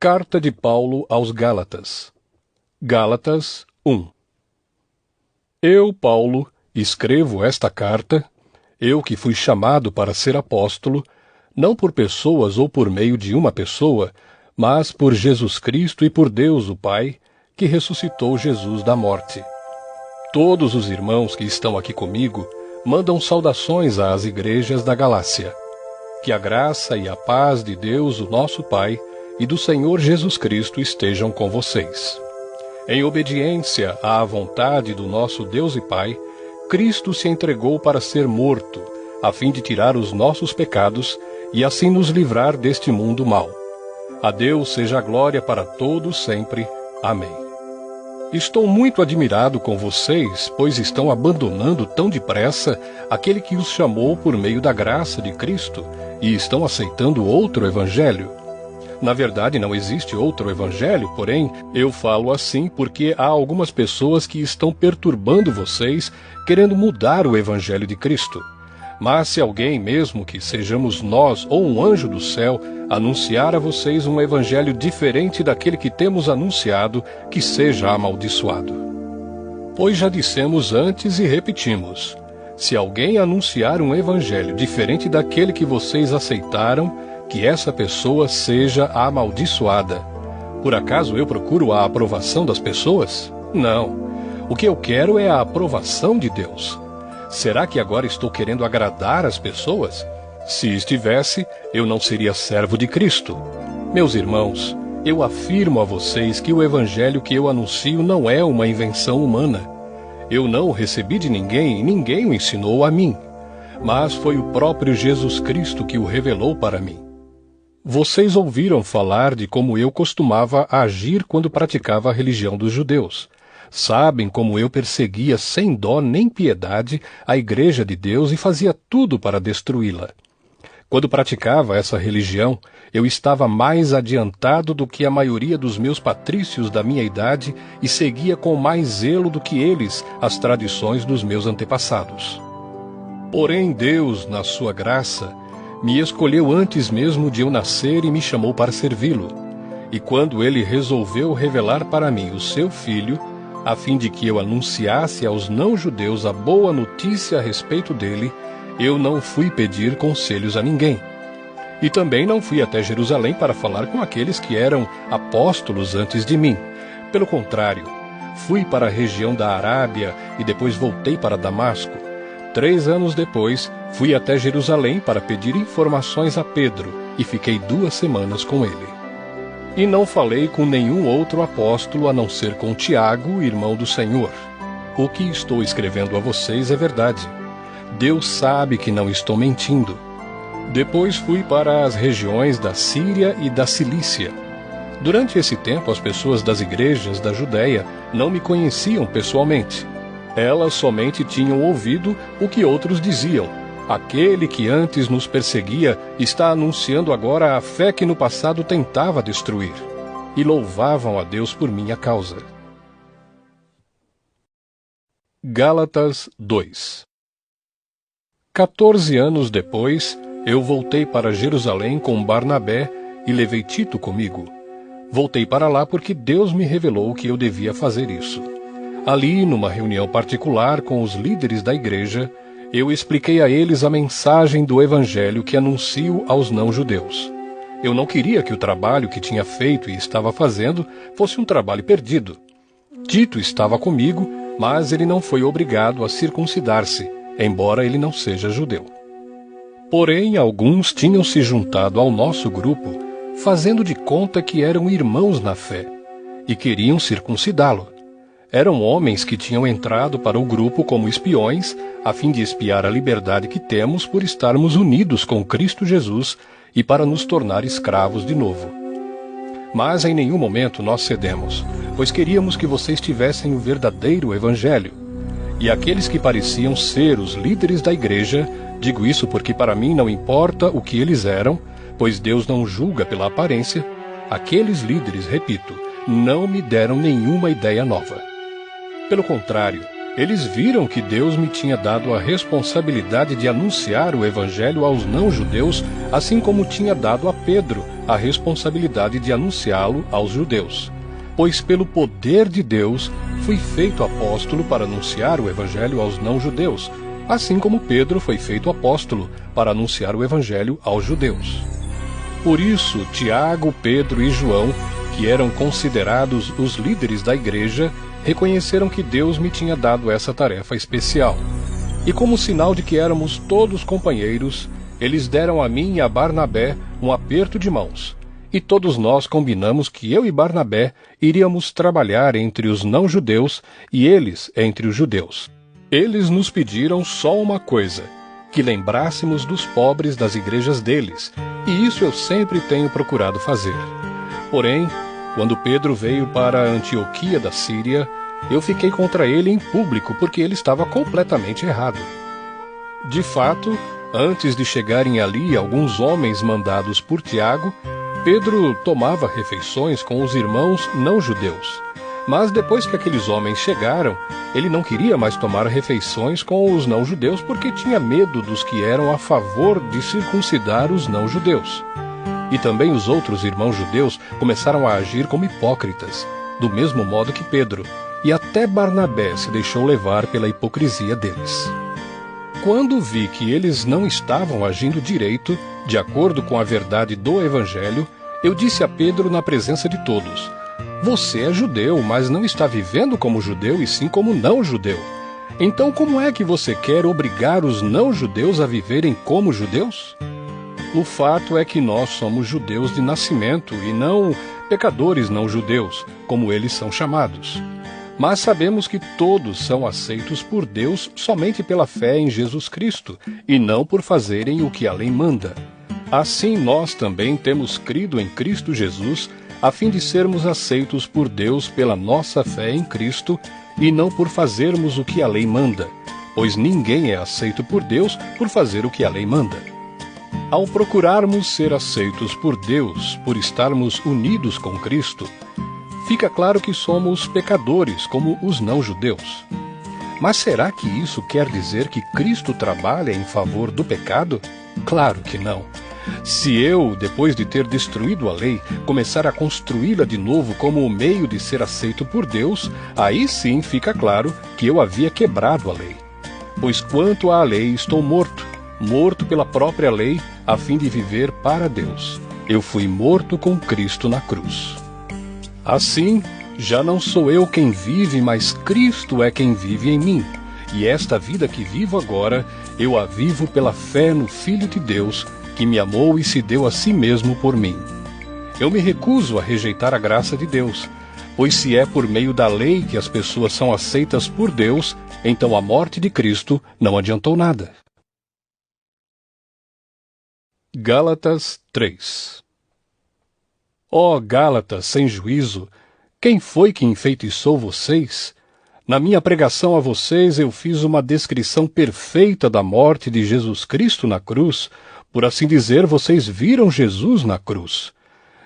Carta de Paulo aos Gálatas. Gálatas 1. Eu, Paulo, escrevo esta carta, eu que fui chamado para ser apóstolo, não por pessoas ou por meio de uma pessoa, mas por Jesus Cristo e por Deus o Pai, que ressuscitou Jesus da morte. Todos os irmãos que estão aqui comigo mandam saudações às igrejas da Galácia. Que a graça e a paz de Deus, o nosso Pai, e do Senhor Jesus Cristo estejam com vocês. Em obediência à vontade do nosso Deus e Pai, Cristo se entregou para ser morto, a fim de tirar os nossos pecados e assim nos livrar deste mundo mau. A Deus seja a glória para todos sempre. Amém. Estou muito admirado com vocês, pois estão abandonando tão depressa aquele que os chamou por meio da graça de Cristo e estão aceitando outro evangelho. Na verdade, não existe outro evangelho, porém, eu falo assim porque há algumas pessoas que estão perturbando vocês, querendo mudar o evangelho de Cristo. Mas se alguém, mesmo que sejamos nós ou um anjo do céu, anunciar a vocês um evangelho diferente daquele que temos anunciado, que seja amaldiçoado. Pois já dissemos antes e repetimos: se alguém anunciar um evangelho diferente daquele que vocês aceitaram, que essa pessoa seja amaldiçoada. Por acaso eu procuro a aprovação das pessoas? Não. O que eu quero é a aprovação de Deus. Será que agora estou querendo agradar as pessoas? Se estivesse, eu não seria servo de Cristo. Meus irmãos, eu afirmo a vocês que o evangelho que eu anuncio não é uma invenção humana. Eu não o recebi de ninguém e ninguém o ensinou a mim. Mas foi o próprio Jesus Cristo que o revelou para mim. Vocês ouviram falar de como eu costumava agir quando praticava a religião dos judeus. Sabem como eu perseguia sem dó nem piedade a igreja de Deus e fazia tudo para destruí-la. Quando praticava essa religião, eu estava mais adiantado do que a maioria dos meus patrícios da minha idade e seguia com mais zelo do que eles as tradições dos meus antepassados. Porém, Deus, na sua graça, me escolheu antes mesmo de eu nascer e me chamou para servi-lo. E quando ele resolveu revelar para mim o seu Filho, a fim de que eu anunciasse aos não-judeus a boa notícia a respeito dele, eu não fui pedir conselhos a ninguém. E também não fui até Jerusalém para falar com aqueles que eram apóstolos antes de mim. Pelo contrário, fui para a região da Arábia e depois voltei para Damasco. 3 anos depois, fui até Jerusalém para pedir informações a Pedro e fiquei 2 semanas com ele. E não falei com nenhum outro apóstolo a não ser com Tiago, irmão do Senhor. O que estou escrevendo a vocês é verdade. Deus sabe que não estou mentindo. Depois fui para as regiões da Síria e da Cilícia. Durante esse tempo, as pessoas das igrejas da Judéia não me conheciam pessoalmente. Elas somente tinham ouvido o que outros diziam. Aquele que antes nos perseguia está anunciando agora a fé que no passado tentava destruir. E louvavam a Deus por minha causa. Gálatas 2. 14 anos depois, eu voltei para Jerusalém com Barnabé e levei Tito comigo. Voltei para lá porque Deus me revelou que eu devia fazer isso. Ali, numa reunião particular com os líderes da igreja, eu expliquei a eles a mensagem do evangelho que anuncio aos não-judeus. Eu não queria que o trabalho que tinha feito e estava fazendo fosse um trabalho perdido. Tito estava comigo, mas ele não foi obrigado a circuncidar-se, embora ele não seja judeu. Porém, alguns tinham se juntado ao nosso grupo, fazendo de conta que eram irmãos na fé, e queriam circuncidá-lo. Eram homens que tinham entrado para o grupo como espiões, a fim de espiar a liberdade que temos por estarmos unidos com Cristo Jesus e para nos tornar escravos de novo. Mas em nenhum momento nós cedemos, pois queríamos que vocês tivessem o verdadeiro evangelho. E aqueles que pareciam ser os líderes da igreja, digo isso porque para mim não importa o que eles eram, pois Deus não julga pela aparência, aqueles líderes, repito, não me deram nenhuma ideia nova. Pelo contrário, Eles viram que Deus me tinha dado a responsabilidade de anunciar o Evangelho aos não-judeus, assim como tinha dado a Pedro a responsabilidade de anunciá-lo aos judeus. Pois pelo poder de Deus fui feito apóstolo para anunciar o Evangelho aos não-judeus, assim como Pedro foi feito apóstolo para anunciar o Evangelho aos judeus. Por isso, Tiago, Pedro e João, que eram considerados os líderes da igreja, reconheceram que Deus me tinha dado essa tarefa especial. E como sinal de que éramos todos companheiros, eles deram a mim e a Barnabé um aperto de mãos. E todos nós combinamos que eu e Barnabé iríamos trabalhar entre os não-judeus e eles entre os judeus. Eles nos pediram só uma coisa, que lembrássemos dos pobres das igrejas deles, e isso eu sempre tenho procurado fazer. Porém, quando Pedro veio para a Antioquia da Síria, eu fiquei contra ele em público porque ele estava completamente errado. De fato, antes de chegarem ali alguns homens mandados por Tiago, Pedro tomava refeições com os irmãos não-judeus. Mas depois que aqueles homens chegaram, ele não queria mais tomar refeições com os não-judeus porque tinha medo dos que eram a favor de circuncidar os não-judeus. E também os outros irmãos judeus começaram a agir como hipócritas, do mesmo modo que Pedro, e até Barnabé se deixou levar pela hipocrisia deles. Quando vi que eles não estavam agindo direito, de acordo com a verdade do Evangelho, eu disse a Pedro na presença de todos: "Você é judeu, mas não está vivendo como judeu e sim como não-judeu. Então como é que você quer obrigar os não-judeus a viverem como judeus? O fato é que nós somos judeus de nascimento e não pecadores não-judeus, como eles são chamados. Mas sabemos que todos são aceitos por Deus somente pela fé em Jesus Cristo, e não por fazerem o que a lei manda. Assim nós também temos crido em Cristo Jesus, a fim de sermos aceitos por Deus pela nossa fé em Cristo, e não por fazermos o que a lei manda, pois ninguém é aceito por Deus por fazer o que a lei manda. Ao procurarmos ser aceitos por Deus, por estarmos unidos com Cristo, fica claro que somos pecadores como os não-judeus. Mas será que isso quer dizer que Cristo trabalha em favor do pecado? Claro que não. Se eu, depois de ter destruído a lei, começar a construí-la de novo como o meio de ser aceito por Deus, aí sim fica claro que eu havia quebrado a lei. Pois quanto à lei estou morto pela própria lei, a fim de viver para Deus. Eu fui morto com Cristo na cruz. Assim, já não sou eu quem vive, mas Cristo é quem vive em mim. E esta vida que vivo agora, eu a vivo pela fé no Filho de Deus, que me amou e se deu a si mesmo por mim. Eu me recuso a rejeitar a graça de Deus, pois se é por meio da lei que as pessoas são aceitas por Deus, então a morte de Cristo não adiantou nada. Gálatas 3. Ó Gálatas sem juízo, quem foi que enfeitiçou vocês? Na minha pregação a vocês eu fiz uma descrição perfeita da morte de Jesus Cristo na cruz. Por assim dizer, vocês viram Jesus na cruz.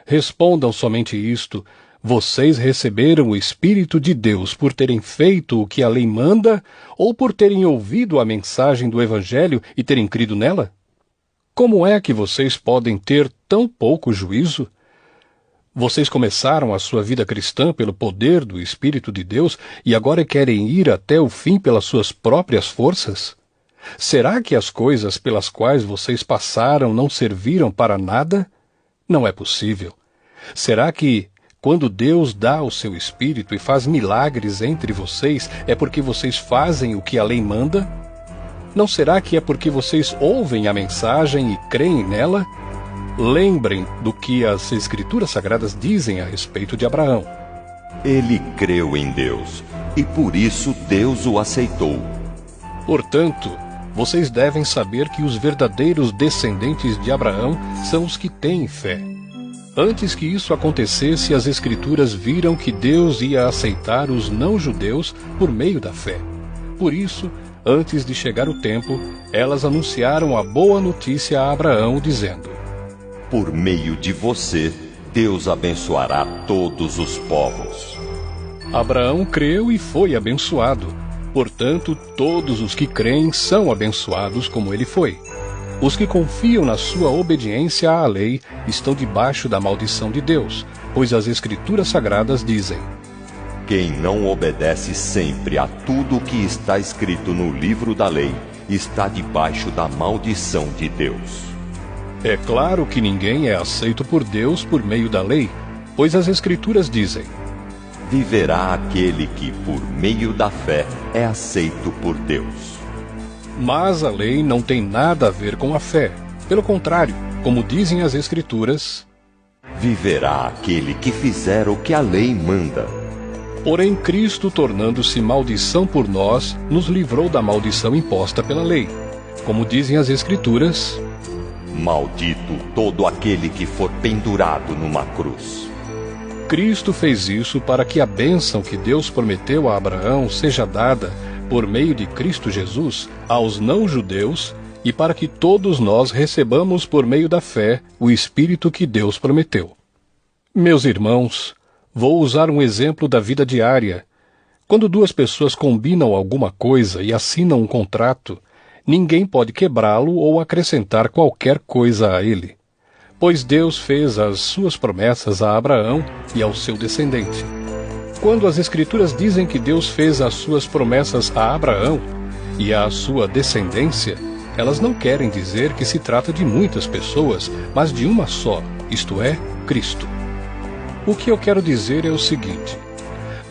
Respondam somente isto: vocês receberam o Espírito de Deus por terem feito o que a lei manda, ou por terem ouvido a mensagem do Evangelho e terem crido nela? Como é que vocês podem ter tão pouco juízo? Vocês começaram a sua vida cristã pelo poder do Espírito de Deus e agora querem ir até o fim pelas suas próprias forças? Será que as coisas pelas quais vocês passaram não serviram para nada? Não é possível. Será que, quando Deus dá o seu Espírito e faz milagres entre vocês, é porque vocês fazem o que a lei manda? Não será que é porque vocês ouvem a mensagem e creem nela? Lembrem do que as Escrituras Sagradas dizem a respeito de Abraão. Ele creu em Deus, e por isso Deus o aceitou. Portanto, vocês devem saber que os verdadeiros descendentes de Abraão são os que têm fé. Antes que isso acontecesse, as Escrituras viram que Deus ia aceitar os não-judeus por meio da fé. Por isso, antes de chegar o tempo, elas anunciaram a boa notícia a Abraão, dizendo: por meio de você, Deus abençoará todos os povos. Abraão creu e foi abençoado. Portanto, todos os que creem são abençoados como ele foi. Os que confiam na sua obediência à lei estão debaixo da maldição de Deus, pois as Escrituras Sagradas dizem: Quem não obedece sempre a tudo o que está escrito no livro da lei está debaixo da maldição de Deus. É claro que ninguém é aceito por Deus por meio da lei, pois as Escrituras dizem: Viverá aquele que, por meio da fé, é aceito por Deus. Mas a lei não tem nada a ver com a fé. Pelo contrário, como dizem as Escrituras: Viverá aquele que fizer o que a lei manda. Porém, Cristo, tornando-se maldição por nós, nos livrou da maldição imposta pela lei. Como dizem as Escrituras: Maldito todo aquele que for pendurado numa cruz. Cristo fez isso para que a bênção que Deus prometeu a Abraão seja dada, por meio de Cristo Jesus, aos não-judeus, e para que todos nós recebamos por meio da fé o Espírito que Deus prometeu. Meus irmãos, vou usar um exemplo da vida diária. Quando duas pessoas combinam alguma coisa e assinam um contrato, ninguém pode quebrá-lo ou acrescentar qualquer coisa a ele, pois Deus fez as suas promessas a Abraão e ao seu descendente. Quando as Escrituras dizem que Deus fez as suas promessas a Abraão e à sua descendência, elas não querem dizer que se trata de muitas pessoas, mas de uma só, isto é, Cristo. O que eu quero dizer é o seguinte: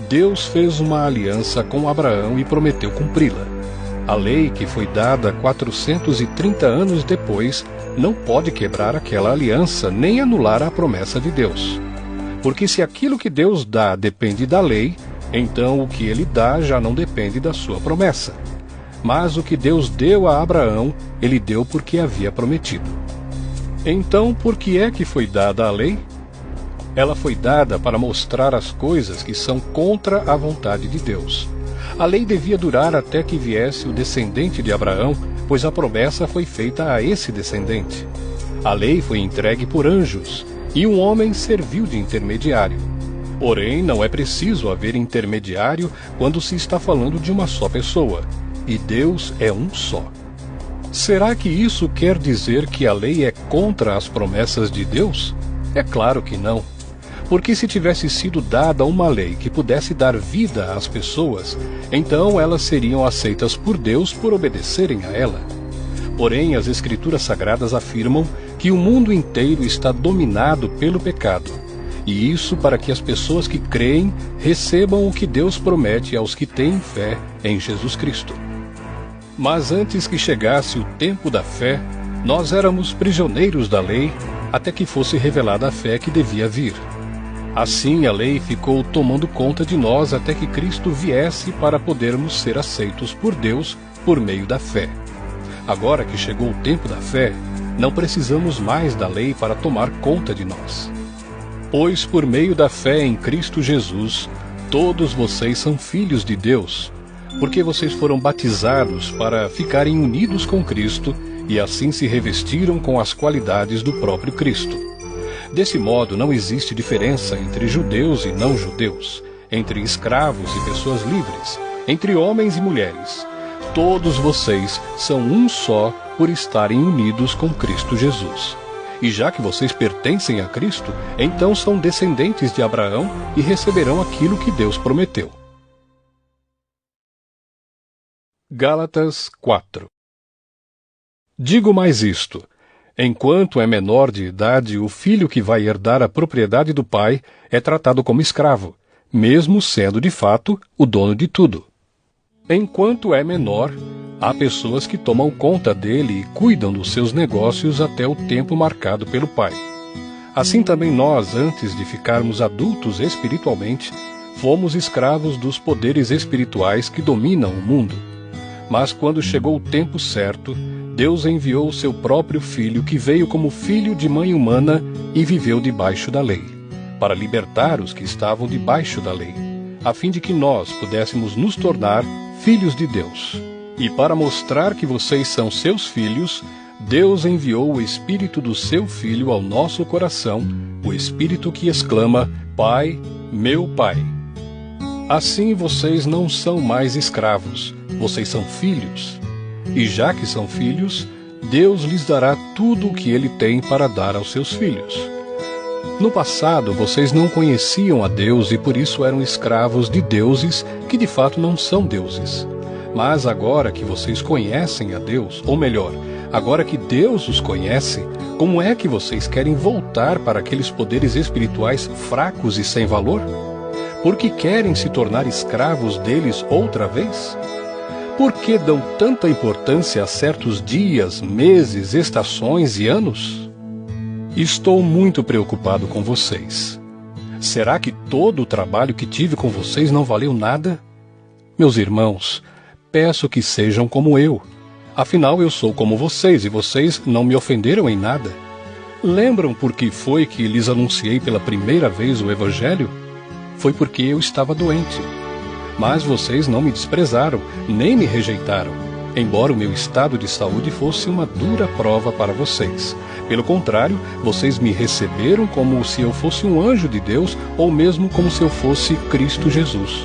Deus fez uma aliança com Abraão e prometeu cumpri-la. A lei, que foi dada 430 anos depois, não pode quebrar aquela aliança nem anular a promessa de Deus. Porque se aquilo que Deus dá depende da lei, então o que ele dá já não depende da sua promessa. Mas o que Deus deu a Abraão, ele deu porque havia prometido. Então, por que é que foi dada a lei? Ela foi dada para mostrar as coisas que são contra a vontade de Deus. A lei devia durar até que viesse o descendente de Abraão, pois a promessa foi feita a esse descendente. A lei foi entregue por anjos, e um homem serviu de intermediário. Porém, não é preciso haver intermediário quando se está falando de uma só pessoa, e Deus é um só. Será que isso quer dizer que a lei é contra as promessas de Deus? É claro que não. Porque se tivesse sido dada uma lei que pudesse dar vida às pessoas, então elas seriam aceitas por Deus por obedecerem a ela. Porém, as Escrituras Sagradas afirmam que o mundo inteiro está dominado pelo pecado, e isso para que as pessoas que creem recebam o que Deus promete aos que têm fé em Jesus Cristo. Mas antes que chegasse o tempo da fé, nós éramos prisioneiros da lei até que fosse revelada a fé que devia vir. Assim, a lei ficou tomando conta de nós até que Cristo viesse para podermos ser aceitos por Deus por meio da fé. Agora que chegou o tempo da fé, não precisamos mais da lei para tomar conta de nós. Pois por meio da fé em Cristo Jesus, todos vocês são filhos de Deus, porque vocês foram batizados para ficarem unidos com Cristo e assim se revestiram com as qualidades do próprio Cristo. Desse modo, não existe diferença entre judeus e não-judeus, entre escravos e pessoas livres, entre homens e mulheres. Todos vocês são um só por estarem unidos com Cristo Jesus. E já que vocês pertencem a Cristo, então são descendentes de Abraão e receberão aquilo que Deus prometeu. Gálatas 4. Digo mais isto: enquanto é menor de idade, o filho que vai herdar a propriedade do pai é tratado como escravo, mesmo sendo de fato o dono de tudo. Enquanto é menor, há pessoas que tomam conta dele e cuidam dos seus negócios até o tempo marcado pelo pai. Assim também nós, antes de ficarmos adultos espiritualmente, fomos escravos dos poderes espirituais que dominam o mundo. Mas quando chegou o tempo certo, Deus enviou o seu próprio Filho, que veio como filho de mãe humana e viveu debaixo da lei, para libertar os que estavam debaixo da lei, a fim de que nós pudéssemos nos tornar filhos de Deus. E para mostrar que vocês são seus filhos, Deus enviou o Espírito do seu Filho ao nosso coração, o Espírito que exclama: Pai, meu Pai. Assim vocês não são mais escravos, vocês são filhos. E já que são filhos, Deus lhes dará tudo o que Ele tem para dar aos seus filhos. No passado, vocês não conheciam a Deus e por isso eram escravos de deuses que de fato não são deuses. Mas agora que vocês conhecem a Deus, ou melhor, agora que Deus os conhece, como é que vocês querem voltar para aqueles poderes espirituais fracos e sem valor? Porque querem se tornar escravos deles outra vez? Por que dão tanta importância a certos dias, meses, estações e anos? Estou muito preocupado com vocês. Será que todo o trabalho que tive com vocês não valeu nada? Meus irmãos, peço que sejam como eu. Afinal, eu sou como vocês e vocês não me ofenderam em nada. Lembram por que foi que lhes anunciei pela primeira vez o Evangelho? Foi porque eu estava doente. Mas vocês não me desprezaram, nem me rejeitaram, embora o meu estado de saúde fosse uma dura prova para vocês. Pelo contrário, vocês me receberam como se eu fosse um anjo de Deus, ou mesmo como se eu fosse Cristo Jesus.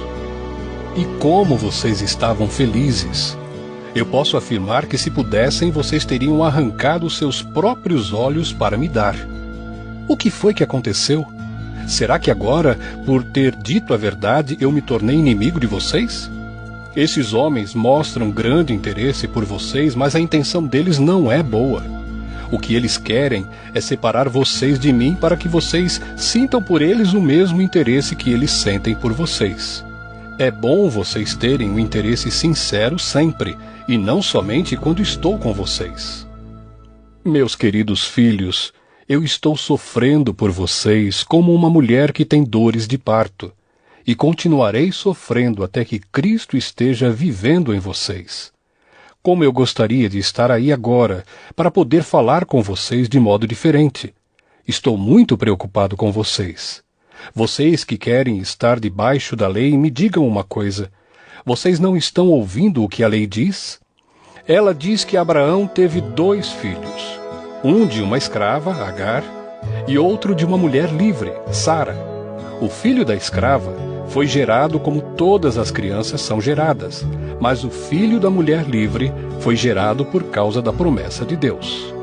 E como vocês estavam felizes! Eu posso afirmar que se pudessem, vocês teriam arrancado seus próprios olhos para me dar. O que foi que aconteceu? Será que agora, por ter dito a verdade, eu me tornei inimigo de vocês? Esses homens mostram grande interesse por vocês, mas a intenção deles não é boa. O que eles querem é separar vocês de mim para que vocês sintam por eles o mesmo interesse que eles sentem por vocês. É bom vocês terem um interesse sincero sempre, e não somente quando estou com vocês. Meus queridos filhos, eu estou sofrendo por vocês como uma mulher que tem dores de parto, e continuarei sofrendo até que Cristo esteja vivendo em vocês. Como eu gostaria de estar aí agora, para poder falar com vocês de modo diferente. Estou muito preocupado com vocês. Vocês que querem estar debaixo da lei, me digam uma coisa. Vocês não estão ouvindo o que a lei diz? Ela diz que Abraão teve 2 filhos. Um de uma escrava, Agar, e outro de uma mulher livre, Sara. O filho da escrava foi gerado como todas as crianças são geradas, mas o filho da mulher livre foi gerado por causa da promessa de Deus.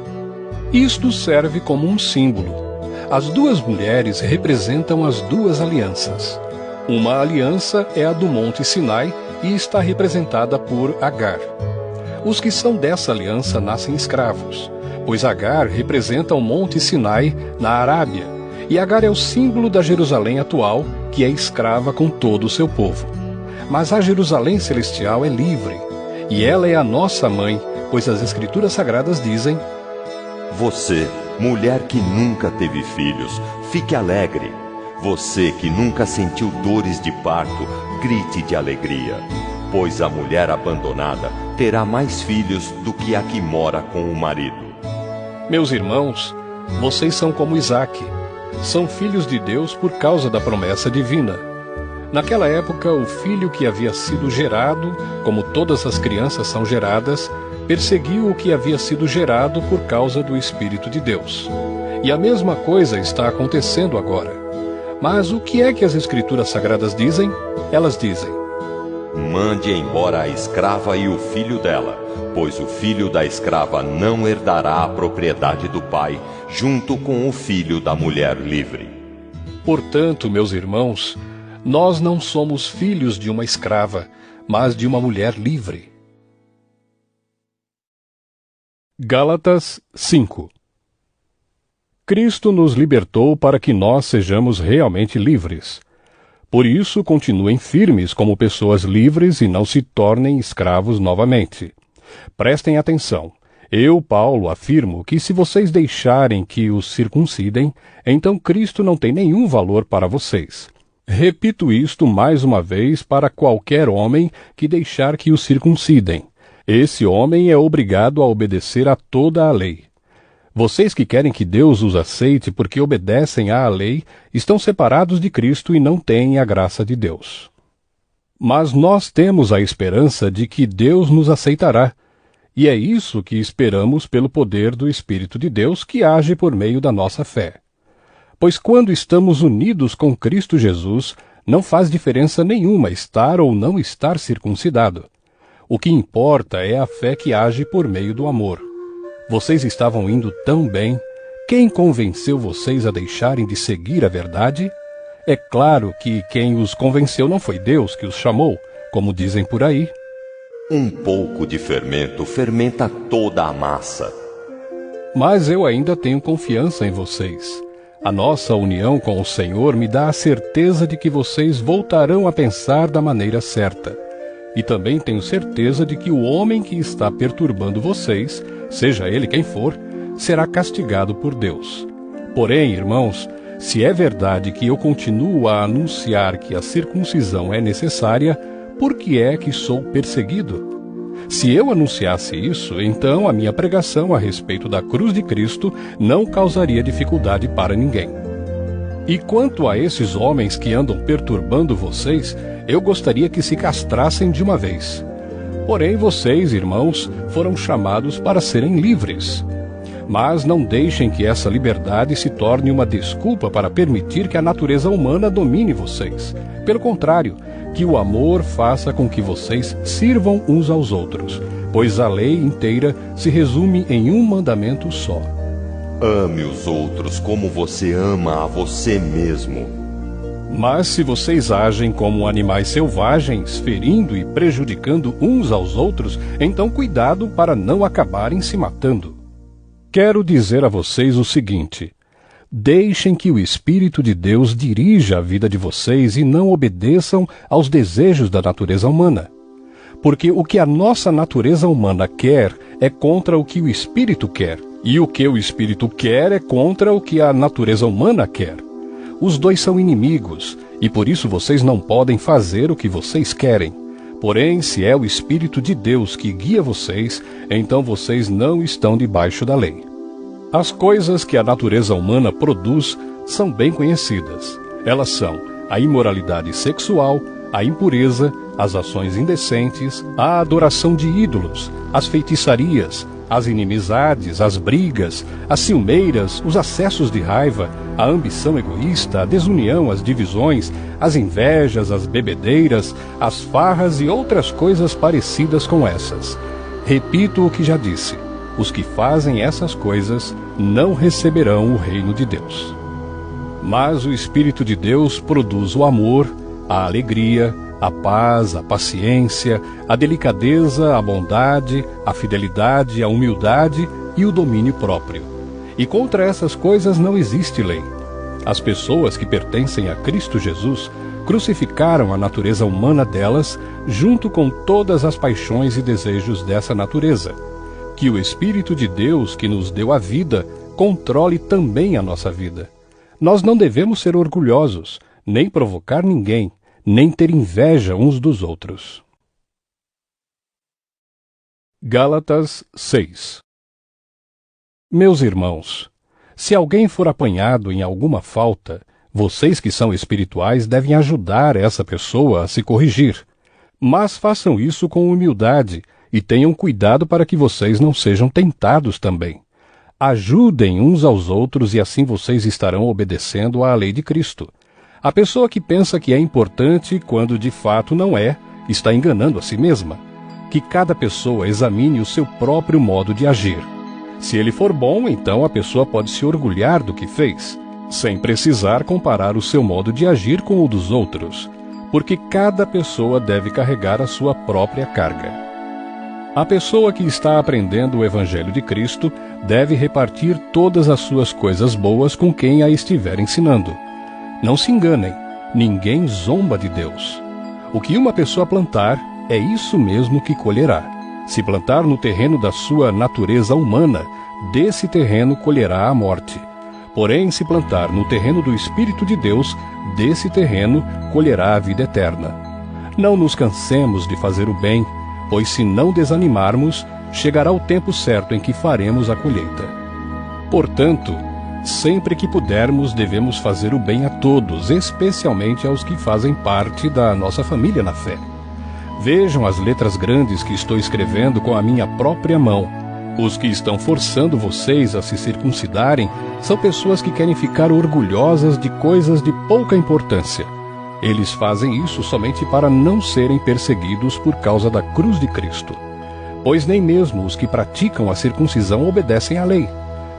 Isto serve como um símbolo. As 2 mulheres representam as 2 alianças. Uma aliança é a do Monte Sinai e está representada por Agar. Os que são dessa aliança nascem escravos, pois Agar representa o Monte Sinai na Arábia, e Agar é o símbolo da Jerusalém atual, que é escrava com todo o seu povo. Mas a Jerusalém celestial é livre, e ela é a nossa mãe, pois as Escrituras Sagradas dizem: Você, mulher que nunca teve filhos, fique alegre. Você que nunca sentiu dores de parto, grite de alegria. Pois a mulher abandonada terá mais filhos do que a que mora com o marido. Meus irmãos, vocês são como Isaque. São filhos de Deus por causa da promessa divina. Naquela época, o filho que havia sido gerado, como todas as crianças são geradas, perseguiu o que havia sido gerado por causa do Espírito de Deus. E a mesma coisa está acontecendo agora. Mas o que é que as Escrituras Sagradas dizem? Elas dizem: Mande embora a escrava e o filho dela, pois o filho da escrava não herdará a propriedade do pai, junto com o filho da mulher livre. Portanto, meus irmãos, nós não somos filhos de uma escrava, mas de uma mulher livre. Gálatas 5. Cristo nos libertou para que nós sejamos realmente livres. Por isso, continuem firmes como pessoas livres e não se tornem escravos novamente. Prestem atenção. Eu, Paulo, afirmo que se vocês deixarem que os circuncidem, então Cristo não tem nenhum valor para vocês. Repito isto mais uma vez para qualquer homem que deixar que os circuncidem. Esse homem é obrigado a obedecer a toda a lei. Vocês que querem que Deus os aceite porque obedecem à lei, estão separados de Cristo e não têm a graça de Deus. Mas nós temos a esperança de que Deus nos aceitará, e é isso que esperamos pelo poder do Espírito de Deus que age por meio da nossa fé. Pois quando estamos unidos com Cristo Jesus, Não faz diferença nenhuma estar ou não estar circuncidado. O que importa é a fé que age por meio do amor. Vocês estavam indo tão bem. Quem convenceu vocês a deixarem de seguir a verdade? É claro que quem os convenceu não foi Deus que os chamou, como dizem por aí. Um pouco de fermento fermenta toda a massa. Mas eu ainda tenho confiança em vocês. A nossa união com o Senhor me dá a certeza de que vocês voltarão a pensar da maneira certa. E também tenho certeza de que o homem que está perturbando vocês, seja ele quem for, será castigado por Deus. Porém, irmãos, se é verdade que eu continuo a anunciar que a circuncisão é necessária, por que é que sou perseguido? Se eu anunciasse isso, então a minha pregação a respeito da cruz de Cristo não causaria dificuldade para ninguém. E quanto a esses homens que andam perturbando vocês, eu gostaria que se castrassem de uma vez. Porém, vocês, irmãos, foram chamados para serem livres. Mas não deixem que essa liberdade se torne uma desculpa para permitir que a natureza humana domine vocês. Pelo contrário, que o amor faça com que vocês sirvam uns aos outros, pois a lei inteira se resume em um mandamento só. Ame os outros como você ama a você mesmo. Mas se vocês agem como animais selvagens, ferindo e prejudicando uns aos outros, então cuidado para não acabarem se matando. Quero dizer a vocês o seguinte: deixem que o Espírito de Deus dirija a vida de vocês e não obedeçam aos desejos da natureza humana. Porque o que a nossa natureza humana quer é contra o que o Espírito quer, e o que o Espírito quer é contra o que a natureza humana quer. Os dois são inimigos, e por isso vocês não podem fazer o que vocês querem. Porém, se é o Espírito de Deus que guia vocês, então vocês não estão debaixo da lei. As coisas que a natureza humana produz são bem conhecidas. Elas são a imoralidade sexual, a impureza, as ações indecentes, a adoração de ídolos, as feitiçarias, as inimizades, as brigas, as ciumeiras, os acessos de raiva, a ambição egoísta, a desunião, as divisões, as invejas, as bebedeiras, as farras e outras coisas parecidas com essas. Repito o que já disse: os que fazem essas coisas não receberão o reino de Deus. Mas o Espírito de Deus produz o amor, a alegria, a paz, a paciência, a delicadeza, a bondade, a fidelidade, a humildade e o domínio próprio. E contra essas coisas não existe lei. As pessoas que pertencem a Cristo Jesus crucificaram a natureza humana delas, junto com todas as paixões e desejos dessa natureza. Que o Espírito de Deus, que nos deu a vida, controle também a nossa vida. Nós não devemos ser orgulhosos, nem provocar ninguém, nem ter inveja uns dos outros. Gálatas 6. Meus irmãos, se alguém for apanhado em alguma falta, vocês que são espirituais devem ajudar essa pessoa a se corrigir. Mas façam isso com humildade e tenham cuidado para que vocês não sejam tentados também. Ajudem uns aos outros e assim vocês estarão obedecendo à lei de Cristo. A pessoa que pensa que é importante quando de fato não é, está enganando a si mesma. Que cada pessoa examine o seu próprio modo de agir. Se ele for bom, então a pessoa pode se orgulhar do que fez, sem precisar comparar o seu modo de agir com o dos outros, porque cada pessoa deve carregar a sua própria carga. A pessoa que está aprendendo o Evangelho de Cristo deve repartir todas as suas coisas boas com quem a estiver ensinando. Não se enganem, ninguém zomba de Deus. O que uma pessoa plantar, é isso mesmo que colherá. Se plantar no terreno da sua natureza humana, desse terreno colherá a morte. Porém, se plantar no terreno do Espírito de Deus, desse terreno colherá a vida eterna. Não nos cansemos de fazer o bem, pois se não desanimarmos, chegará o tempo certo em que faremos a colheita. Portanto, sempre que pudermos, devemos fazer o bem a todos, especialmente aos que fazem parte da nossa família na fé. Vejam as letras grandes que estou escrevendo com a minha própria mão. Os que estão forçando vocês a se circuncidarem são pessoas que querem ficar orgulhosas de coisas de pouca importância. Eles fazem isso somente para não serem perseguidos por causa da cruz de Cristo. Pois nem mesmo os que praticam a circuncisão obedecem à lei.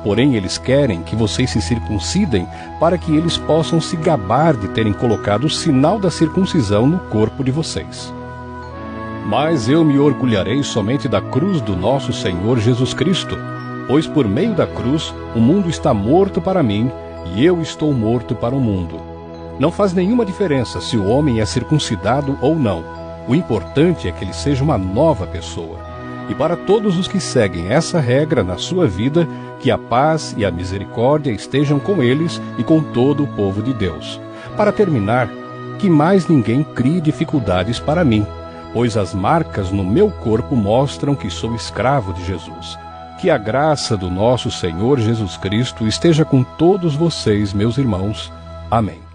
Porém, eles querem que vocês se circuncidem para que eles possam se gabar de terem colocado o sinal da circuncisão no corpo de vocês. Mas eu me orgulharei somente da cruz do nosso Senhor Jesus Cristo, pois por meio da cruz o mundo está morto para mim e eu estou morto para o mundo. Não faz nenhuma diferença se o homem é circuncidado ou não. O importante é que ele seja uma nova pessoa. E para todos os que seguem essa regra na sua vida, que a paz e a misericórdia estejam com eles e com todo o povo de Deus. Para terminar, que mais ninguém crie dificuldades para mim, pois as marcas no meu corpo mostram que sou escravo de Jesus. Que a graça do nosso Senhor Jesus Cristo esteja com todos vocês, meus irmãos. Amém.